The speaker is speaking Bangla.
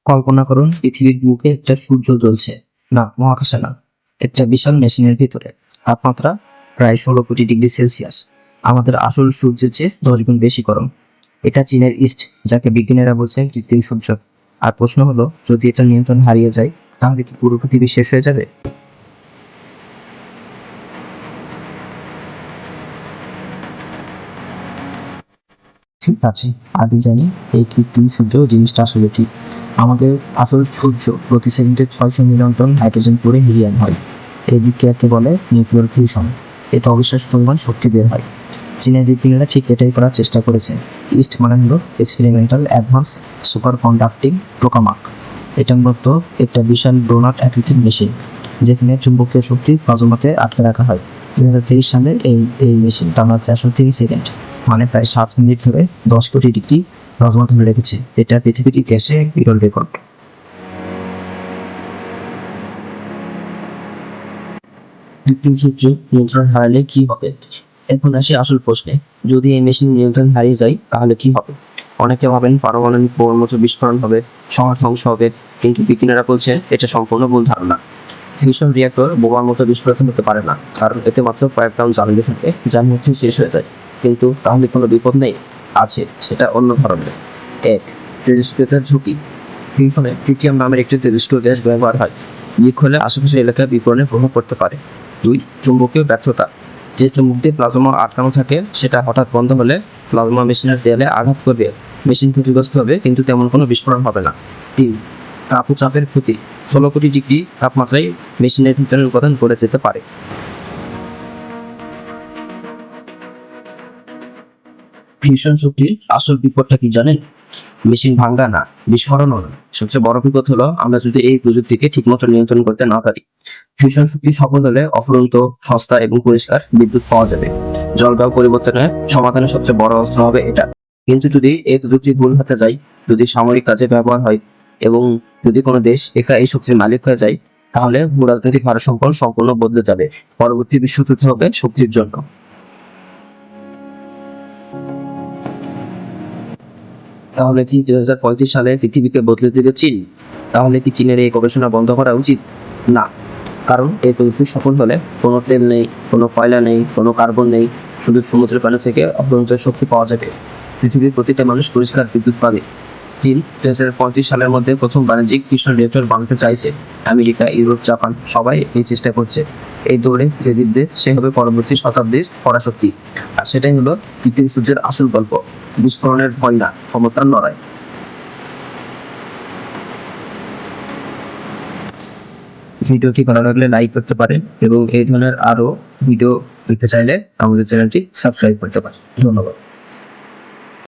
কল্পনা করুন পৃথিবীর বুকে একটা সূর্য জ্বলছে, না মহাকাশে না, একটা বিশাল মেশিনের ভিতরে। তাপমাত্রা প্রায় 16 কোটি ডিগ্রি সেলসিয়াস, আমাদের আসল সূর্যের চেয়ে 10 গুণ বেশি গরম। এটা চীনের ইস্ট, যাকে বিজ্ঞানীরা বলছেন কৃত্রিম সূর্য। আর প্রশ্ন হলো, যদি এটা নিয়ন্ত্রণ হারিয়ে যায়, তাহলে কি পুরো পৃথিবী শেষ হয়ে যাবে? ঠিক আছে, আগে জানি এই কৃত্রিম সূর্য জিনিসটা আসলে কি। আমাদের আসল সূর্য প্রতি সেকেন্ডে 600 মিলিয়ন টন হাইড্রোজেন পুড়ে হিলিয়াম হয়। এই বিক্রিয়াকে বলে নিউক্লিয়ার ফিউশন। এতে অবিশ্বাস্য পরিমাণ শক্তি বের হয়। চীনের বিজ্ঞানীরা ঠিক এটাই করার চেষ্টা করেছে। ইস্ট মানে হলো এক্সপেরিমেন্টাল অ্যাডভান্স সুপার কন্ডাক্টিং টোকামাক। এটা মূলত একটা বিশাল ডোনাট আকৃতির মেশিন, যেখানে চুম্বকীয় শক্তি প্লাজমাতে আটকে রাখা হয়। 2023 সালে এই মেশিন টানা 430 সেকেন্ড, মানে প্রায় 7 মিনিট ধরে 10 কোটি ডিগ্রি প্লাজমা ধরে রেখেছে। এটা পৃথিবীর ইতিহাসে এক বিরল রেকর্ড। কৃত্রিম সূর্য নিয়ন্ত্রণ হারালে কি হবে? এখন আসি আসল প্রশ্নে, যদি এই মেশিন নিয়ন্ত্রণ হারিয়ে যায় তাহলে কি হবে? অনেকে ভাবেন পারমাণবিক বোমার মতো বিস্ফোরণ হবে, শহর ধ্বংস হবে, কিন্তু বিজ্ঞানীরা বলছেন এটা সম্পূর্ণ ভুল ধারণা। ফিউশন রিয়েক্টর বোমার মতো বিস্ফোরণ হতে পারে না, কারণ এতে মাত্র কয়েক রাউন্ড জ্বালানি থাকে যার মধ্যে শেষ হয়ে যায়। কিন্তু তাহলে কোনো বিপদ নেই? আছে, সেটা অন্য ধরনের। এক, তেজস্ক্রিয়তার ঝুঁকি। ফিউশনে ট্রিটিয়াম নামের একটি তেজস্ক্রিয় গ্যাস ব্যবহার হয়। লিক হলে আশেপাশের এলাকায় বিকিরণের প্রভাব পড়তে পারে। দুই, চুম্বকীয় ব্যর্থতা। যে চুম্বক দিয়ে প্লাজমা আটকানো থাকে সেটা হঠাৎ বন্ধ হলে প্লাজমা মেশিনের দেয়ালে আঘাত করবে, মেশিন ক্ষতিগ্রস্ত হবে, কিন্তু তেমন কোনো বিস্ফোরণ হবে না। তিন, তাপ ও চাপের ক্ষতি। 16 কোটি ডিগ্রি তাপমাত্রায় মেশিনের ভিতরের উপাদান গলে যেতে পারে। ফিউশন শক্তির আসল বিপদটা কি জানেন? মেশিন ভাঙ্গা না, বিস্ফোরণও না। সবচেয়ে বড় বিপদ হলো আমরা যদি এই প্রযুক্তিকে ঠিকমতো নিয়ন্ত্রণ করতে না পারি। ফিউশন শক্তি সফল হলে অফুরন্ত, সস্তা এবং পরিষ্কার বিদ্যুৎ পাওয়া যাবে। জলবায়ু পরিবর্তনের সমাধানের সবচেয়ে বড় অস্ত্র হবে এটা। কিন্তু যদি এই প্রযুক্তি ভুল হাতে যায়, যদি সামরিক কাজে ব্যবহার হয়, এবং যদি কোনো দেশ একা এই শক্তির মালিক হয়ে যায়, তাহলে ভূরাজনৈতিক ভারসাম্য সম্পূর্ণ বদলে যাবে। পরবর্তী বিশ্বযুদ্ধ হবে শক্তির জন্য। তাহলে কি 2035 সালে পৃথিবীকে বদলে দেবে চীন? তাহলে কি চীনের এই গবেষণা বন্ধ করা উচিত? না, কারণ এই প্রযুক্তি সফল হলে কোনো তেল নেই, কোনো কয়লা নেই, কোনো কার্বন নেই, শুধু সমুদ্রের পানি থেকে অপরন্ত শক্তি পাওয়া যাবে। পৃথিবীর প্রতিটা মানুষ পরিষ্কার বিদ্যুৎ পাবে। চীন 2035 সালের মধ্যে প্রথম বাণিজ্যিক ফিউশন রিয়েক্টর বানাতে চাইছে। আমেরিকা, ইউরোপ, জাপান সবাই এই চেষ্টা করছে। এই দৌড়ে যে জিতবে সে হবে পরবর্তী শতাব্দীর পরাশক্তি। আর সেটাই হলো কৃত্রিম সূর্যের আসল গল্প। বিস্ফোরণের ভয় না, ক্ষমতার লড়াই। ভিডিওটি ভালো লাগলে লাইক করতে পারেন, এবং এই ধরনের আরো ভিডিও দেখতে চাইলে আমাদের চ্যানেলটি সাবস্ক্রাইব করতে পারেন। ধন্যবাদ।